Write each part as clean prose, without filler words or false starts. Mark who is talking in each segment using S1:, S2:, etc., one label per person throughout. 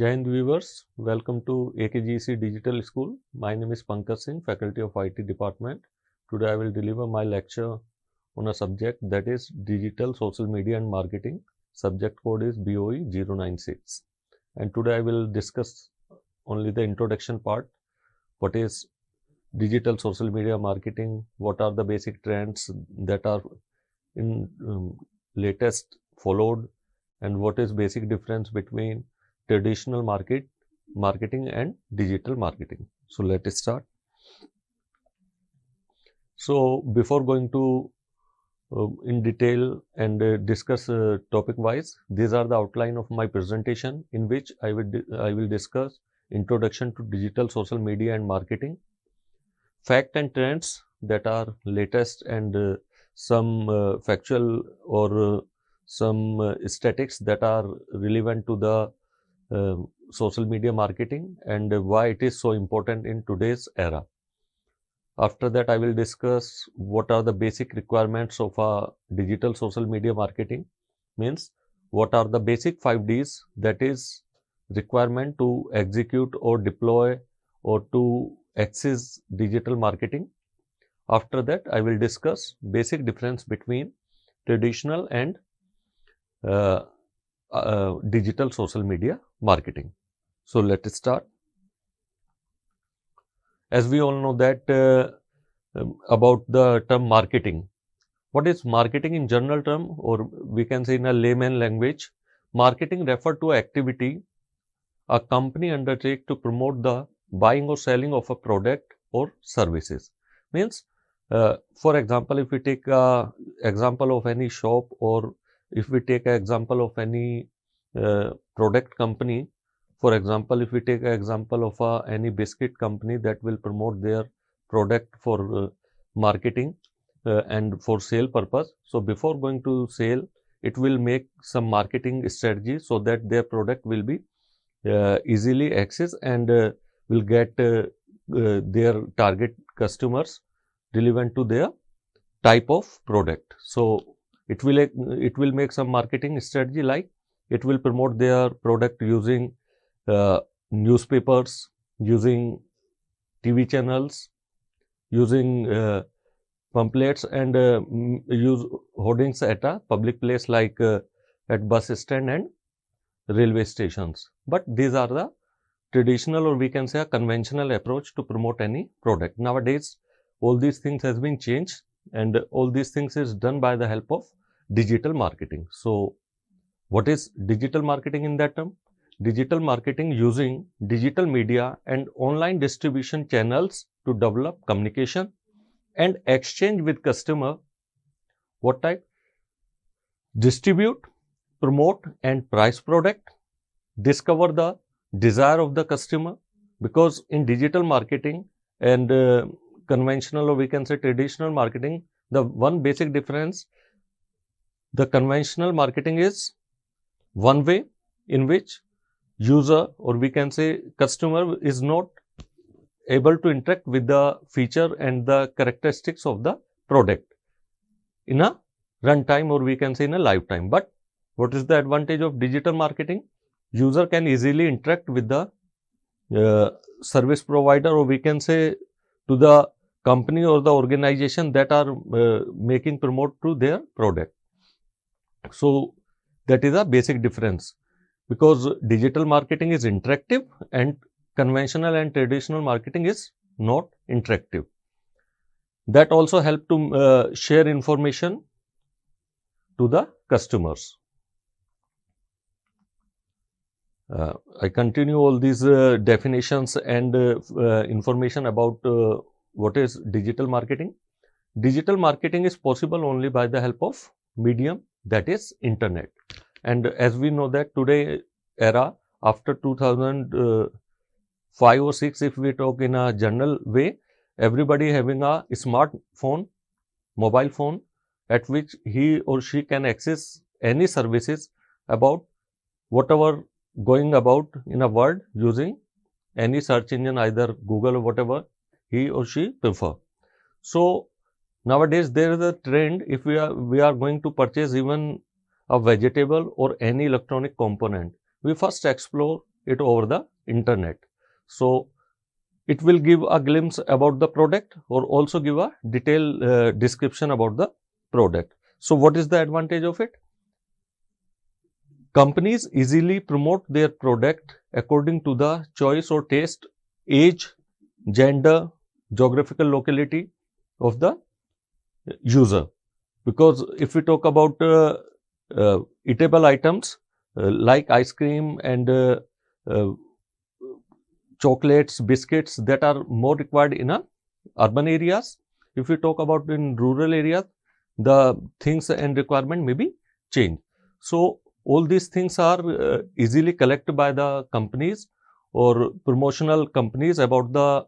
S1: Jai Hind viewers, welcome to AKGC Digital School. My name is Pankaj Singh, Faculty of IT Department. Today I will deliver my lecture on a subject that is Digital Social Media and Marketing. Subject code is BOE 096. And today I will discuss only the introduction part. What is digital social media marketing? What are the basic trends that are in latest followed? And what is basic difference between traditional marketing and digital marketing. So let's start. So before going to in detail and discuss topic wise, these are the outline of my presentation in which I will discuss introduction to digital social media and marketing, fact and trends that are latest, and some factual or some statistics that are relevant to the social media marketing and why it is so important in today's era. After that, I will discuss what are the basic requirements of a digital social media marketing, means what are the basic 5Ds that is requirement to execute or deploy or to access digital marketing. After that, I will discuss basic difference between traditional and digital social media marketing. So let's start. As we all know that about the term marketing. What is marketing in general term, or we can say in a layman language? Marketing refer to activity a company undertake to promote the buying or selling of a product or services. Means, for example, if we take a example of any shop, or if we take an example of any product company, for example, if we take an example of any biscuit company that will promote their product for marketing and for sale purpose. So before going to sale, it will make some marketing strategy so that their product will be easily accessed and will get their target customers relevant to their type of product. So it will make some marketing strategy, like it will promote their product using newspapers, using TV channels, using pamphlets, and use hoardings at a public place like at bus stand and railway stations. But these are the traditional, or we can say a conventional approach to promote any product. Nowadays, all these things has been changed, and all these things is done by the help of digital marketing. So what is digital marketing in that term? Digital marketing using digital media and online distribution channels to develop communication and exchange with customer. What type? Distribute, promote and price product, discover the desire of the customer, because in digital marketing and conventional, or we can say traditional marketing, the one basic difference, the conventional marketing is one way in which user, or we can say customer, is not able to interact with the feature and the characteristics of the product in a runtime, or we can say in a lifetime. But what is the advantage of digital marketing? User can easily interact with the service provider, or we can say to the company or the organization that are making promote to their product. So that is a basic difference, because digital marketing is interactive and conventional and traditional marketing is not interactive. That also help to share information to the customers. I continue all these definitions and information about what is digital marketing. Digital marketing is possible only by the help of medium, that is internet. And as we know that today era, after 2005 or 6, if we talk in a general way, everybody having a smartphone, mobile phone, at which he or she can access any services about whatever going about in a world using any search engine, either Google or whatever he or she prefer. So nowadays there is a trend, if we are going to purchase even a vegetable or any electronic component, we first explore it over the internet. So it will give a glimpse about the product or also give a detailed description about the product. So what is the advantage of it? Companies easily promote their product according to the choice or taste, age, gender, geographical locality of the user. Because if we talk about eatable items like ice cream and chocolates, biscuits, that are more required in urban areas. If we talk about in rural areas, the things and requirement may be changed. So all these things are easily collected by the companies or promotional companies about the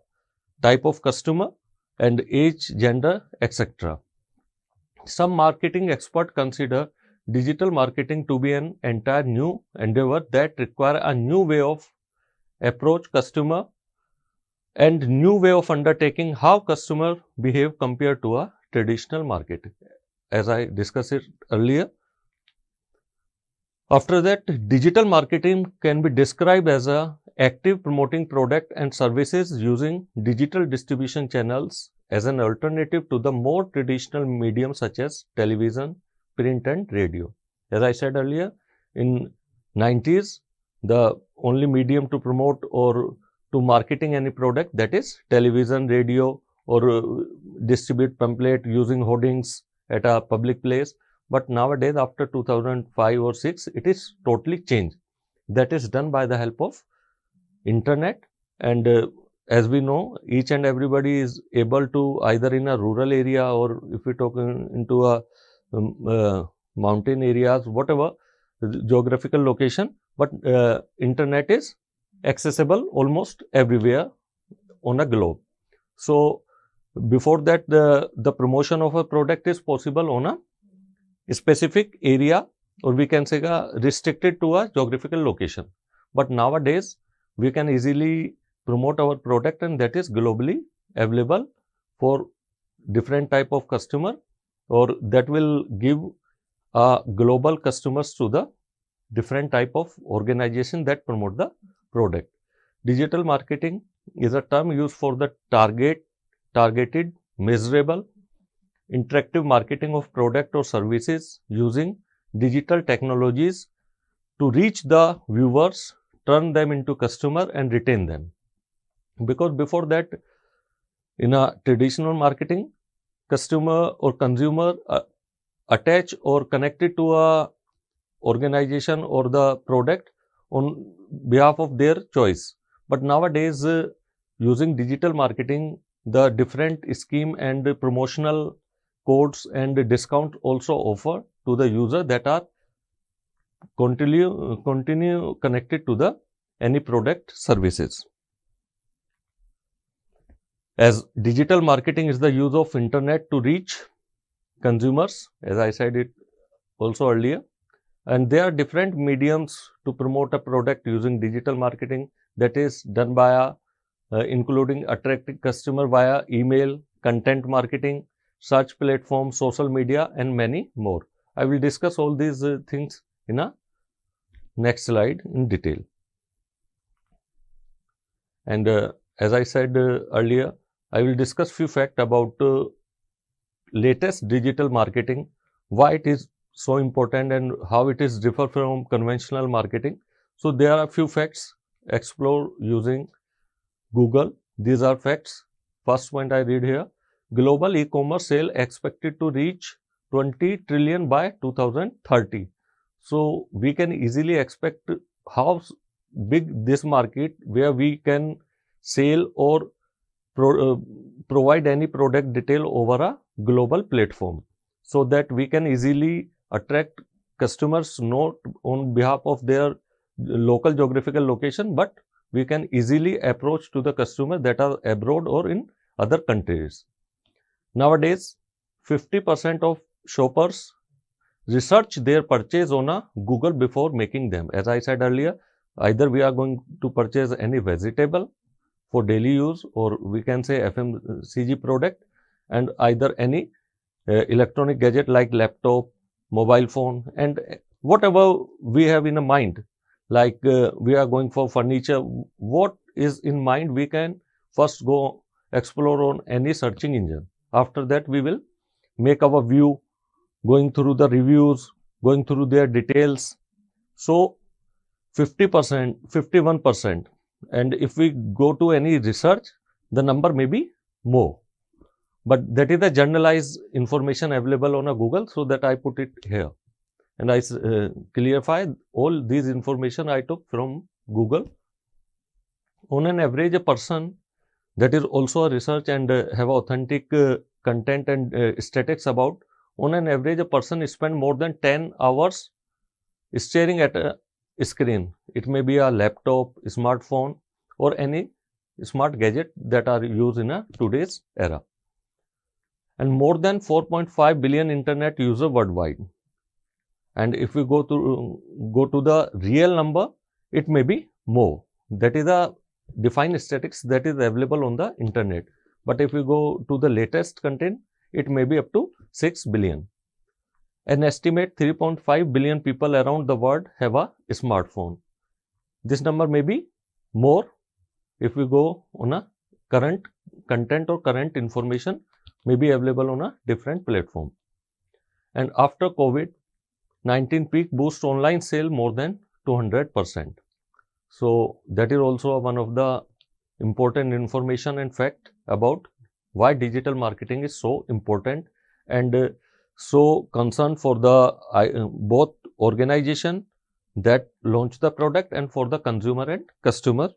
S1: type of customer and age, gender, etc. Some marketing experts consider digital marketing to be an entire new endeavor that require a new way of approach customer and new way of undertaking how customer behave compared to a traditional marketing, as I discussed it earlier. After that, digital marketing can be described as a active promoting product and services using digital distribution channels as an alternative to the more traditional mediums such as television, print and radio. As I said earlier, in 90s, the only medium to promote or to marketing any product, that is television, radio, or distribute pamphlet using hoardings at a public place. But nowadays, after 2005 or 6, it is totally changed. That is done by the help of internet, and as we know, each and everybody is able to, either in a rural area or if we talk into a mountain areas, whatever geographical location, but internet is accessible almost everywhere on a globe. So before that, the promotion of a product is possible on a specific area, or we can say restricted to a geographical location. But nowadays we can easily promote our product, and that is globally available for different type of customer, or that will give global customers to the different type of organization that promote the product. Digital marketing is a term used for the targeted, measurable, interactive marketing of product or services using digital technologies to reach the viewers, turn them into customer and retain them. Because before that, in a traditional marketing, customer or consumer attach or connected to a organization or the product on behalf of their choice. But nowadays, using digital marketing, the different scheme and promotional codes and discount also offer to the user that are continue connected to the any product services. As digital marketing is the use of internet to reach consumers, as I said it also earlier, and there are different mediums to promote a product using digital marketing, that is done by including attracting customer via email, content marketing, search platform, social media and many more. I will discuss all these things in a next slide in detail. And as I said earlier, I will discuss few facts about latest digital marketing, why it is so important and how it is differ from conventional marketing. So there are few facts explore using Google. These are facts. First point I read here: global e-commerce sale expected to reach 20 trillion by 2030. So we can easily expect how big this market, where we can sell or provide any product detail over a global platform, so that we can easily attract customers not on behalf of their local geographical location, but we can easily approach to the customer that are abroad or in other countries. Nowadays, 50% of shoppers research their purchase on a Google before making them. As I said earlier, either we are going to purchase any vegetable for daily use, or we can say FMCG product, and either any electronic gadget like laptop, mobile phone, and whatever we have in a mind, like we are going for furniture, what is in mind, we can first go explore on any searching engine. After that, we will make our view, going through the reviews, going through their details. So 50%, 51%. And if we go to any research, the number may be more. But that is the generalized information available on a Google, so that I put it here. And I clarify all these information I took from Google. On an average, a person, that is also a research and have authentic content and statistics about, on an average, a person spend more than 10 hours staring at a screen. It may be a laptop, smartphone, or any smart gadget that are used in a today's era. And more than 4.5 billion internet user worldwide. And if we go to the real number, it may be more. That is the defined statistics that is available on the internet. But if we go to the latest content, it may be up to 6 billion. An estimate 3.5 billion people around the world have a smartphone. This number may be more if we go on a current content or current information may be available on a different platform. And after COVID-19 peak boost online sale more than 200%. So that is also one of the important information and fact about why digital marketing is so important and so concern for the both organization that launch the product and for the consumer and customer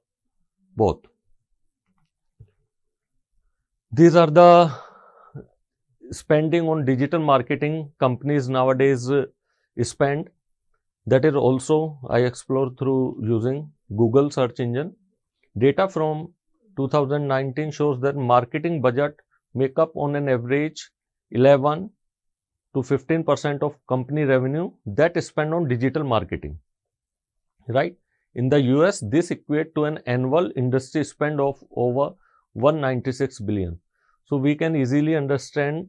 S1: both. These are the spending on digital marketing companies nowadays spend. That is also I explore through using Google search engine. Data from 2019 shows that marketing budget make up on an average 11 to 15% of company revenue that is spent on digital marketing, right? In the US, this equates to an annual industry spend of over 196 billion. So we can easily understand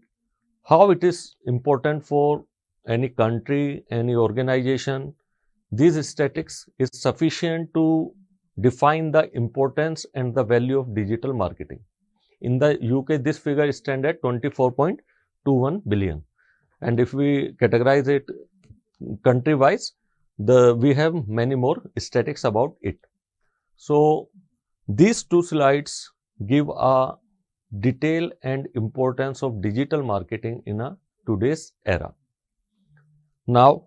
S1: how it is important for any country, any organization. These statistics is sufficient to define the importance and the value of digital marketing. In the UK, this figure stands at 24.21 billion. And if we categorize it country-wise, we have many more statistics about it. So these two slides give a detail and importance of digital marketing in a today's era. Now,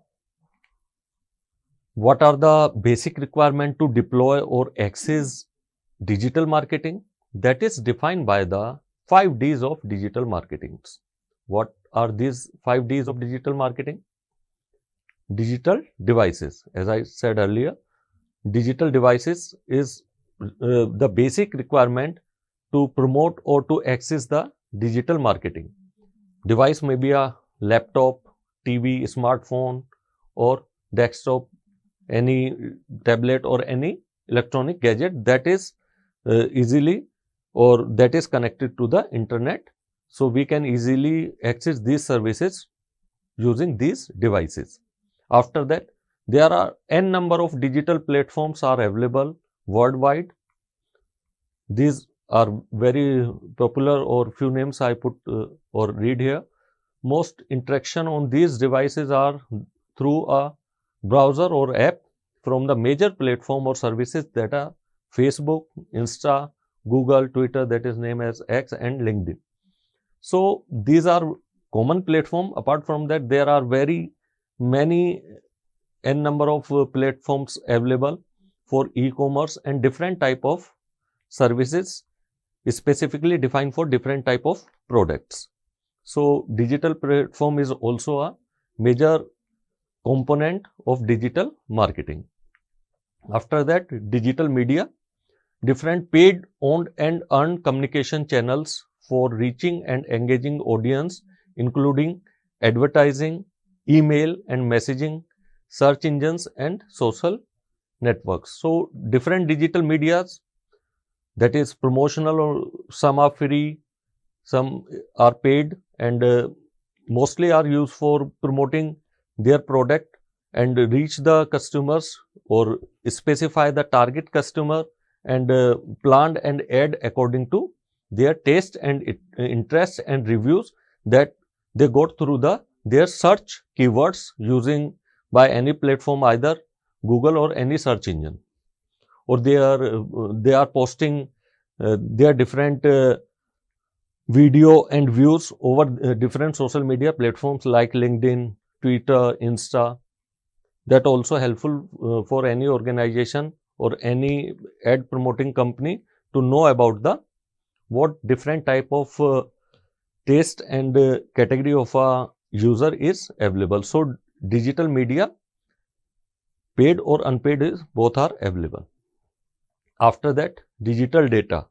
S1: what are the basic requirements to deploy or access digital marketing? That is defined by the 5 Ds of digital marketing. What are these 5 Ds of digital marketing? Digital devices. As I said earlier, digital devices is the basic requirement to promote or to access the digital marketing. Device may be a laptop, TV, smartphone, or desktop, any tablet or any electronic gadget that is easily or that is connected to the internet. So we can easily access these services using these devices. After that, there are n number of digital platforms are available worldwide. These are very popular, or few names I put or read here. Most interaction on these devices are through a browser or app from the major platform or services that are Facebook, Insta, Google, Twitter, that is named as X, and LinkedIn. So these are common platform. Apart from that, there are very many n number of platforms available for e-commerce and different type of services specifically defined for different type of products. So digital platform is also a major component of digital marketing. After that, digital media, different paid, owned and earned communication channels for reaching and engaging audience, including advertising, email and messaging, search engines and social networks. So different digital medias, that is promotional, or some are free, some are paid, and mostly are used for promoting their product and reach the customers or specify the target customer and plan and ad according to their taste and interests and reviews that they got through their search keywords using by any platform, either Google or any search engine, or they are posting their different video and views over different social media platforms like LinkedIn, Twitter, Insta. That also helpful for any organization or any ad promoting company to know about what different type of taste and category of a user is available. So digital media, paid or unpaid, both are available. After that, digital data,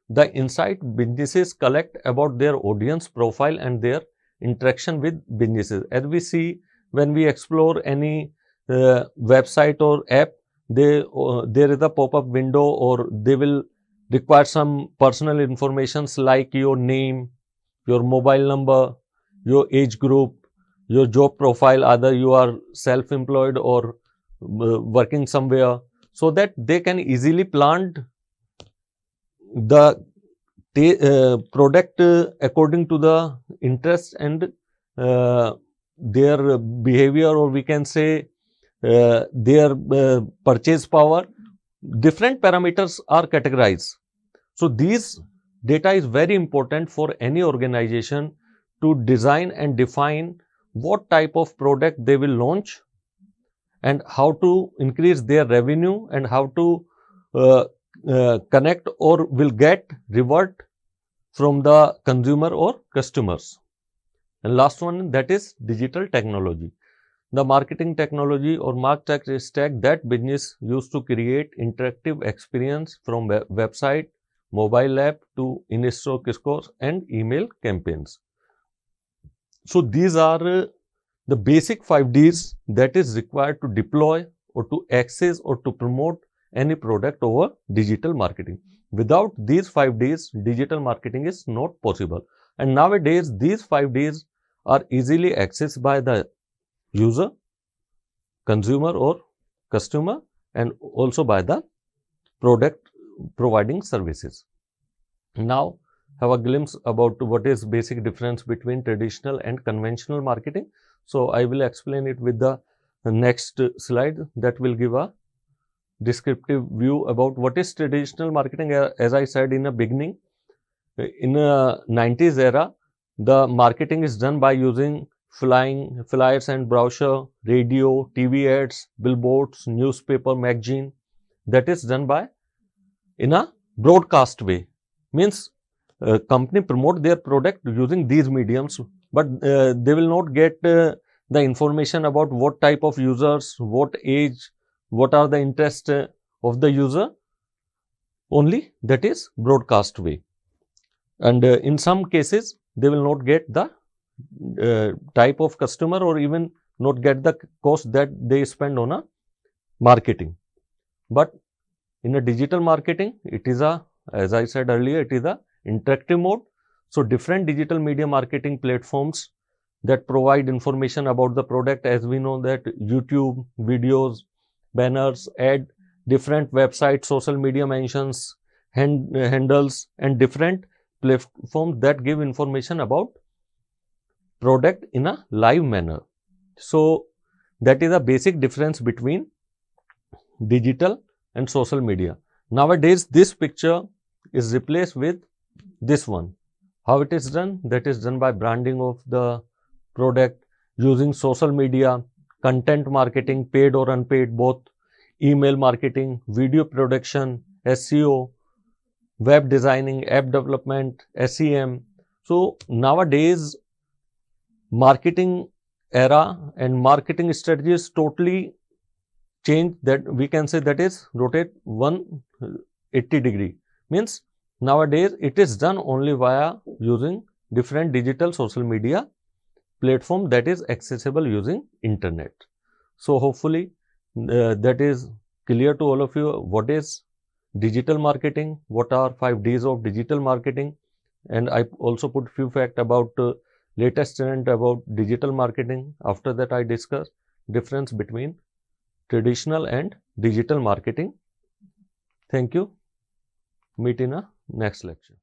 S1: the insight businesses collect about their audience profile and their interaction with businesses. As we see when we explore any website or app, there is a pop-up window, or they will require some personal informations like your name, your mobile number, your age group, your job profile, either you are self-employed or working somewhere, so that they can easily plan the product according to the interest and their behavior, or we can say their purchase power. Different parameters are categorized. So these data is very important for any organization to design and define what type of product they will launch and how to increase their revenue and how to connect or will get reward from the consumer or customers. And last one, that is digital technology. The marketing technology or martech stack that business used to create interactive experience from website, mobile app to in-store kiosks and email campaigns. So these are the basic 5Ds that is required to deploy or to access or to promote any product over digital marketing. Without these 5Ds, digital marketing is not possible. And nowadays, these 5Ds are easily accessed by the user, consumer or customer, and also by the product providing services. Now, have a glimpse about what is basic difference between traditional and conventional marketing. So, I will explain it with the next slide that will give a descriptive view about what is traditional marketing. As I said in the beginning, in the 90s era, the marketing is done by using flyers and brochure, radio, TV ads, billboards, newspaper, magazine. That is done by in a broadcast way. Means company promote their product using these mediums, but they will not get the information about what type of users, what age, what are the interests of the user. Only that is broadcast way. And in some cases, they will not get the type of customer or even not get the cost that they spend on a marketing. But in a digital marketing, it is a, as I said earlier, it is a interactive mode. So different digital media marketing platforms that provide information about the product, as we know that YouTube videos, banners, ad, different websites, social media mentions, handles, and different platforms that give information about product in a live manner. So that is a basic difference between digital and social media. Nowadays, this picture is replaced with this one. How it is done? That is done by branding of the product using social media, content marketing, paid or unpaid, both, email marketing, video production, SEO, web designing, app development, SEM. So nowadays, marketing era and marketing strategies totally change, that we can say that is rotate 180-degree. Means nowadays it is done only via using different digital social media platform that is accessible using internet. So hopefully that is clear to all of you what is digital marketing, what are 5Ds of digital marketing, and I also put few facts about latest trend about digital marketing. After that, I discuss difference between traditional and digital marketing. Thank you. Meet in a next lecture.